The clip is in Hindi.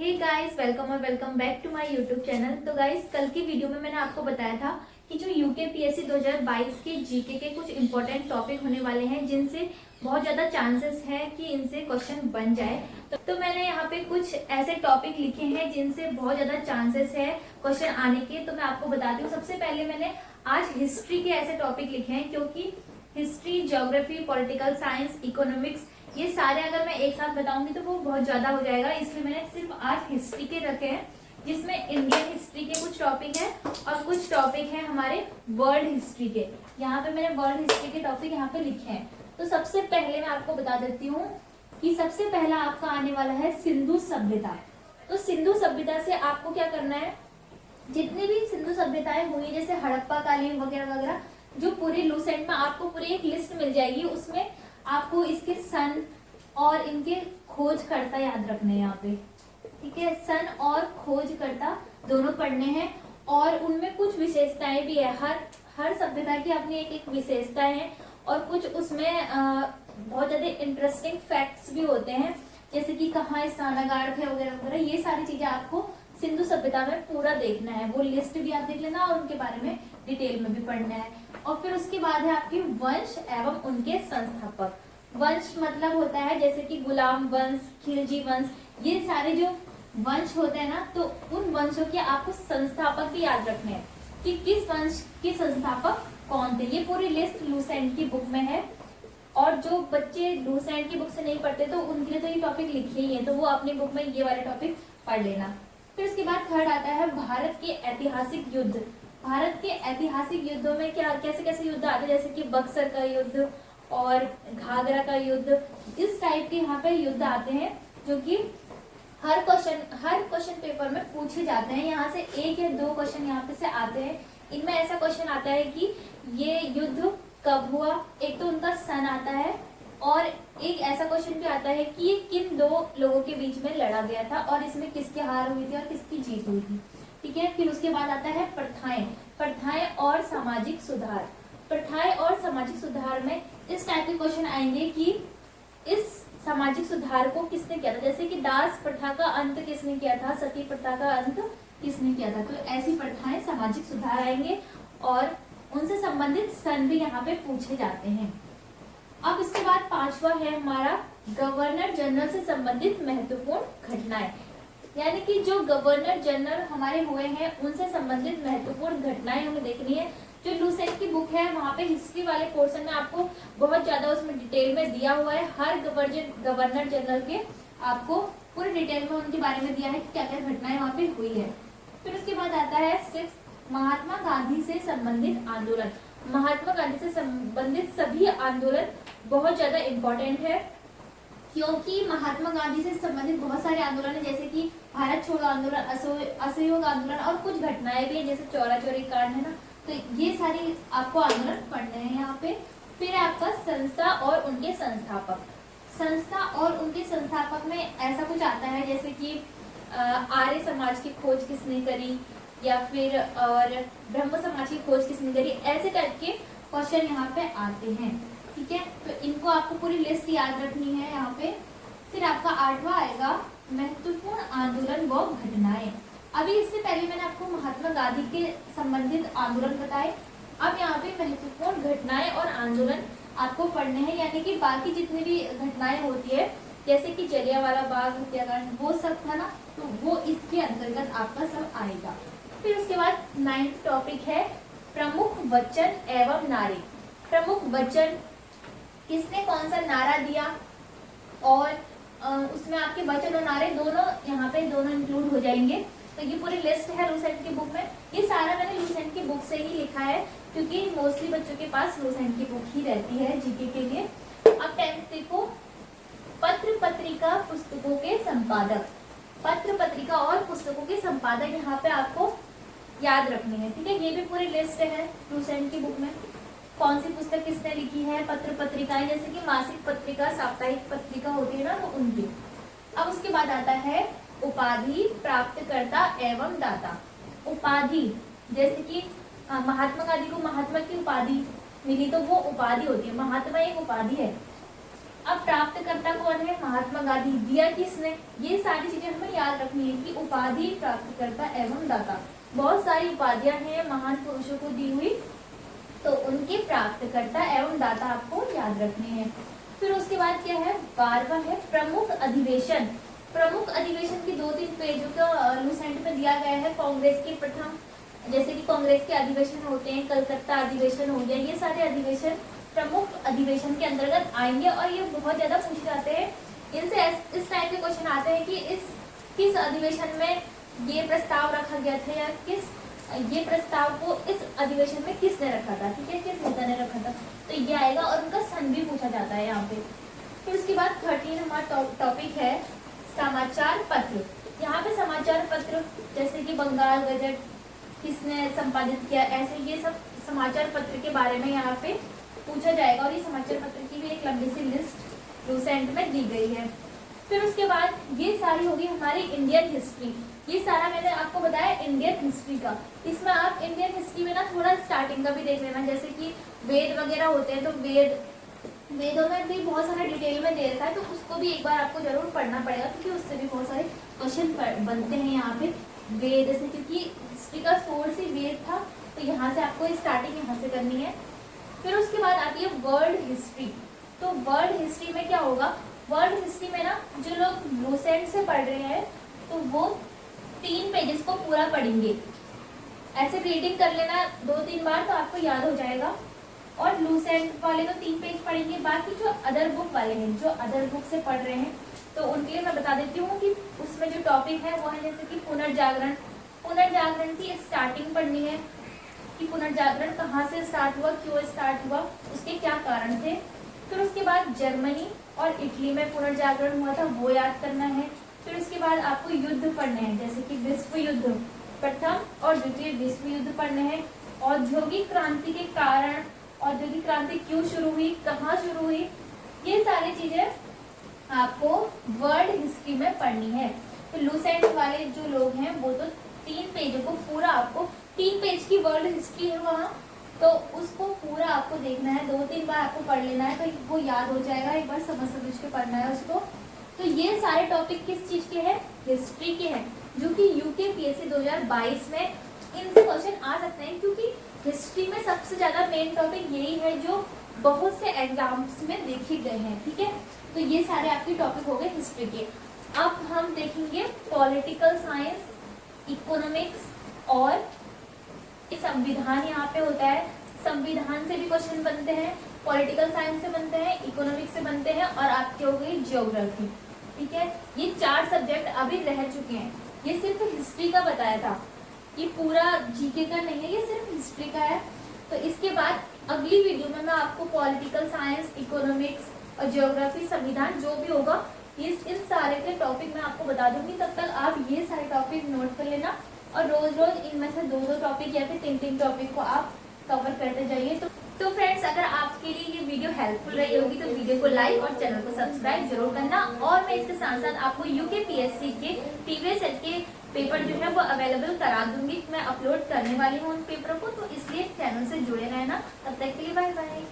हे गाइस, वेलकम और welcome back to my YouTube channel. तो गाइस, कल की वीडियो में मैंने आपको बताया था कि जो यूकेपीएससी 2022 के जीके के कुछ इंपॉर्टेंट टॉपिक होने वाले हैं जिनसे बहुत ज़्यादा चांसेस है कि इनसे क्वेश्चन बन जाए। तो मैंने यहाँ पे कुछ ऐसे टॉपिक लिखे हैं जिनसे बहुत ज़्यादा चांसेस है क्वेश्चन आने के। तो मैं आपको बताती हूँ। सबसे पहले मैंने आज हिस्ट्री के ऐसे टॉपिक लिखे हैं क्योंकि history, geography, political science, economics, ये सारे अगर मैं एक साथ बताऊंगी तो वो बहुत ज्यादा हो जाएगा, इसलिए मैंने सिर्फ आज हिस्ट्री के रखे हैं जिसमें इंडियन हिस्ट्री के कुछ टॉपिक हैं और कुछ टॉपिक हैं हमारे वर्ल्ड हिस्ट्री के। यहाँ पे मैंने वर्ल्ड हिस्ट्री के टॉपिक यहाँ पे लिखे हैं। तो सबसे पहले मैं आपको बता देती हूँ कि सबसे पहला आपका आने वाला है सिंधु सभ्यता। तो सिंधु सभ्यता से आपको क्या करना है, जितनी भी सिंधु सभ्यताएं हुई जैसे हड़प्पा कालीन वगैरह वगैरह, जो पूरे लूसेंट में आपको पूरी एक लिस्ट मिल जाएगी, उसमें आपको इसके सन और इनके खोजकर्ता याद रखने हैं यहाँ पे। ठीक है, सन और खोजकर्ता दोनों पढ़ने हैं और उनमें कुछ विशेषताएं भी है। हर सभ्यता की अपनी एक एक विशेषताएं हैं और कुछ उसमें बहुत ज्यादा इंटरेस्टिंग फैक्ट्स भी होते हैं, जैसे कि कहाँ स्नानागार थे वगैरह वगैरह। ये सारी चीजें आपको सिंधु सभ्यता में पूरा देखना है। वो लिस्ट भी आप देख लेना और उनके बारे में डिटेल में भी पढ़ना है। और फिर उसके बाद है आपकी वंश एवं उनके संस्थापक। वंश मतलब होता है जैसे कि गुलाम वंश, खिलजी वंश, ये सारे जो वंश होते हैं ना, तो उन वंशों के आपको संस्थापक भी याद रखने हैं कि किस वंश के संस्थापक कौन थे। ये पूरी लिस्ट लूसेंट की बुक में है और जो बच्चे लूसेंट की बुक से नहीं पढ़ते तो उनके लिए तो ये टॉपिक लिखे ही है, तो वो अपनी बुक में ये वाले टॉपिक पढ़ लेना। फिर उसके बाद थर्ड आता है भारत के ऐतिहासिक युद्ध। भारत के ऐतिहासिक युद्धों में क्या कैसे कैसे युद्ध आते हैं, जैसे कि बक्सर का युद्ध और घाघरा का युद्ध, इस टाइप के यहाँ पे युद्ध आते हैं जो कि हर क्वेश्चन पेपर में पूछे जाते हैं। यहाँ से एक या दो क्वेश्चन यहाँ पे से आते हैं। इनमें ऐसा क्वेश्चन आता है कि ये युद्ध कब हुआ, एक तो उनका सन आता है और एक ऐसा क्वेश्चन भी आता है कि ये किन दो लोगों के बीच में लड़ा गया था और इसमें किसकी हार हुई थी और किसकी जीत हुई थी। ठीक है, फिर उसके बाद आता है प्रथाएं और सामाजिक सुधार। प्रथाएं और सामाजिक सुधार में इस टाइप के क्वेश्चन आएंगे कि इस सामाजिक सुधार को किसने किया था, जैसे कि दास प्रथा का अंत किसने किया था, सती प्रथा का अंत किसने किया था। तो ऐसी प्रथाएं, सामाजिक सुधार आएंगे और उनसे संबंधित सन भी यहाँ पे पूछे जाते हैं। अब इसके बाद पांचवा है हमारा गवर्नर जनरल से संबंधित महत्वपूर्ण घटनाएं, यानी कि जो गवर्नर जनरल हमारे हुए हैं उनसे संबंधित महत्वपूर्ण घटनाएं हमें देखनी है। जो लूसेंट की बुक है वहां पे हिस्ट्री वाले पोर्शन में आपको बहुत ज्यादा उसमें डिटेल में दिया हुआ है। हर गवर्नर जनरल के आपको पूरे डिटेल में उनके बारे में दिया है कि क्या क्या घटनाएं वहां पे हुई है। फिर उसके बाद आता है 6 महात्मा गांधी से संबंधित आंदोलन। महात्मा गांधी से संबंधित सभी आंदोलन बहुत ज्यादा इम्पोर्टेंट है क्योंकि महात्मा गांधी से संबंधित बहुत सारे आंदोलन है, जैसे कि भारत छोड़ो आंदोलन, असहयोग आंदोलन और कुछ घटनाएं भी है जैसे चौरा चौरी कांड है ना। तो ये सारी आपको आंदोलन पढ़ने हैं यहाँ पे। फिर आपका संस्था और उनके संस्थापक। संस्था और उनके संस्थापक में ऐसा कुछ आता है जैसे कि आर्य समाज की खोज किसने करी या फिर और ब्रह्म समाज की खोज किसने करी, ऐसे टाइप के क्वेश्चन यहाँ पे आते हैं। ठीक है, तो इनको आपको पूरी लिस्ट याद रखनी है यहाँ पे। फिर आपका 8वां आएगा महत्वपूर्ण आंदोलन व घटनाएं। अभी इससे पहले मैंने आपको महात्मा गांधी के संबंधित आंदोलन बताए। अब यहाँ पे महत्वपूर्ण घटनाएं और आंदोलन आपको पढ़ने हैं, यानी कि बाकी जितनी भी घटनाएं होती है जैसे कि जलियांवाला बाग हत्याकांड वो सब था ना, तो वो इसके अंतर्गत आपका सब आएगा। फिर उसके बाद 9th टॉपिक है प्रमुख वचन एवं नारे। प्रमुख वचन, किसने कौन सा नारा दिया और उसमें आपके वचन और नारे दोनों यहाँ पे दोनों इंक्लूड हो जाएंगे। तो ये पूरी लिस्ट है लूसेंट की बुक में। ये सारा मैंने लूसेंट की बुक से ही लिखा है क्योंकि मोस्टली बच्चों के पास लूसेंट की बुक ही रहती है जीके के लिए। अब 10th देखो, पत्र पत्रिका पुस्तकों के संपादक। पत्र पत्रिका और पुस्तकों के संपादक यहाँ पे आपको याद रखनी है। ठीक है, ये भी पूरी लिस्ट है लूसेंट की बुक में। कौन सी पुस्तक किसने लिखी है, पत्र पत्रिकाएं जैसे कि मासिक पत्रिका, साप्ताहिक पत्रिका होती है ना, तो उनकी। अब उसके बाद आता है उपाधि प्राप्तकर्ता एवं दाता। उपाधि, जैसे कि महात्मा गांधी को महात्मा की उपाधि मिली तो वो उपाधि होती है। महात्मा एक उपाधि है। अब प्राप्तकर्ता कौन है, महात्मा गांधी। दिया किसने, ये सारी चीजें हमें याद रखनी है कि उपाधि, प्राप्तकर्ता एवं दाता। बहुत सारी उपाधियां हैं महान पुरुषों को दी हुई, तो उनके प्राप्तकर्ता एवं दाता आपको याद रखने हैं। फिर उसके बाद क्या है, 12वां है प्रमुख अधिवेशन। प्रमुख अधिवेशन के 2-3 पेजों का लूसेंट में दिया गया है। कांग्रेस के प्रथम, जैसे कि कांग्रेस के अधिवेशन होते हैं, कलकत्ता अधिवेशन हो गया, ये सारे अधिवेशन प्रमुख अधिवेशन के अंतर्गत आएंगे और ये बहुत ज्यादा पूछे जाते हैं। इनसे इस टाइप के क्वेश्चन आते हैं कि किस अधिवेशन में ये प्रस्ताव रखा गया था, या ये प्रस्ताव को इस अधिवेशन में किसने रखा था, ठीक है, किस नेता ने रखा था, तो ये आएगा और उनका सन भी पूछा जाता है यहाँ पे। फिर उसके बाद 13 हमारा टॉपिक है समाचार पत्र। यहाँ पे समाचार पत्र जैसे कि बंगाल गजट किसने संपादित किया, ऐसे ये सब समाचार पत्र के बारे में यहाँ पे पूछा जाएगा और ये समाचार पत्र की भी एक लंबी सी लिस्ट लूसेंट में दी गई है। फिर उसके बाद ये सारी होगी हमारी इंडियन हिस्ट्री। ये सारा मैंने आपको बताया इंडियन हिस्ट्री का। इसमें आप इंडियन हिस्ट्री में ना थोड़ा स्टार्टिंग का भी देख लेना, जैसे कि वेद वगैरह होते हैं, तो वेदों में भी बहुत सारा डिटेल में दे रखा है, तो उसको भी एक बार आपको जरूर पढ़ना पड़ेगा, क्योंकि उससे भी बहुत सारे क्वेश्चन बनते हैं यहाँ पे वेद से, क्योंकि हिस्ट्री का सोर्स ही वेद था, तो यहाँ से आपको स्टार्टिंग यहाँ से करनी है। फिर उसके बाद आती है वर्ल्ड हिस्ट्री। तो वर्ल्ड हिस्ट्री में क्या होगा, वर्ल्ड हिस्ट्री में ना जो लोग लूसेंट से पढ़ रहे हैं तो वो 3 पेजेस को पूरा पढ़ेंगे। ऐसे रीडिंग कर लेना 2-3 बार तो आपको याद हो जाएगा। और लूसेंट वाले तो 3 पेज पढ़ेंगे। बाकी जो अदर बुक वाले हैं, जो अदर बुक से पढ़ रहे हैं, तो उनके लिए मैं बता देती हूँ कि उसमें जो टॉपिक है वो है जैसे कि पुनर्जागरण। पुनर्जागरण की स्टार्टिंग पढ़नी है कि पुनर्जागरण कहाँ से स्टार्ट हुआ, क्यों स्टार्ट हुआ, उसके क्या कारण थे। फिर उसके बाद जर्मनी और इटली में पुनर्जागरण हुआ था, वो याद करना है। फिर उसके बाद आपको युद्ध पढ़ने हैं, जैसे कि विश्व युद्ध, प्रथम और द्वितीय विश्व युद्ध पढ़ने हैं। औद्योगिक क्रांति के कारण, औद्योगिक क्रांति क्यों शुरू हुई, कहाँ शुरू हुई, ये सारी चीजें आपको वर्ल्ड हिस्ट्री में पढ़नी है। तो लूसेंट वाले जो लोग हैं वो तो 3 पेजों को पूरा, आपको 3 पेज की वर्ल्ड हिस्ट्री है वहाँ, तो उसको पूरा आपको देखना है, 2-3 बार आपको पढ़ लेना है, तो वो याद हो जाएगा। एक बार समझ के पढ़ना है उसको। तो ये सारे टॉपिक किस चीज के हैं, हिस्ट्री के हैं, जो कि यूकेपीएससी 2022 में इनसे क्वेश्चन आ सकते हैं, क्योंकि हिस्ट्री में सबसे ज्यादा मेन टॉपिक यही है जो बहुत से एग्जाम्स में देखे गए हैं, ठीक है। तो ये सारे आपके टॉपिक हो गए हिस्ट्री के। अब हम देखेंगे पॉलिटिकल साइंस, इकोनॉमिक्स और संविधान यहाँ पे होता है। संविधान से भी क्वेश्चन बनते हैं, पॉलिटिकल साइंस से बनते हैं, इकोनॉमिक्स से बनते हैं, और आपके हो गई ज्योग्राफी, ठीक है। ये 4 सब्जेक्ट अभी रह चुके हैं। ये सिर्फ हिस्ट्री का बताया था, ये पूरा जीके का नहीं है, ये सिर्फ हिस्ट्री का है। तो इसके बाद अगली वीडियो में मैं आपको पॉलिटिकल साइंस, इकोनॉमिक्स और ज्योग्राफी, संविधान जो भी होगा, इन सारे के टॉपिक मैं आपको बता दूंगी। तब तक आप ये सारे टॉपिक नोट कर लेना और रोज रोज इनमें से 2-2 टॉपिक या फिर 3-3 टॉपिक को आप कवर करते जाइए। तो फ्रेंड्स, अगर आपके लिए ये वीडियो हेल्पफुल रही होगी तो वीडियो को लाइक और चैनल को सब्सक्राइब जरूर करना। और मैं इसके साथ साथ आपको यूकेपीएससी के प्रीवियस ईयर के पेपर जो है वो अवेलेबल करा दूंगी। मैं अपलोड करने वाली हूँ उन पेपरों को, तो इसलिए चैनल से जुड़े रहना। तब तक के लिए बाय बाय।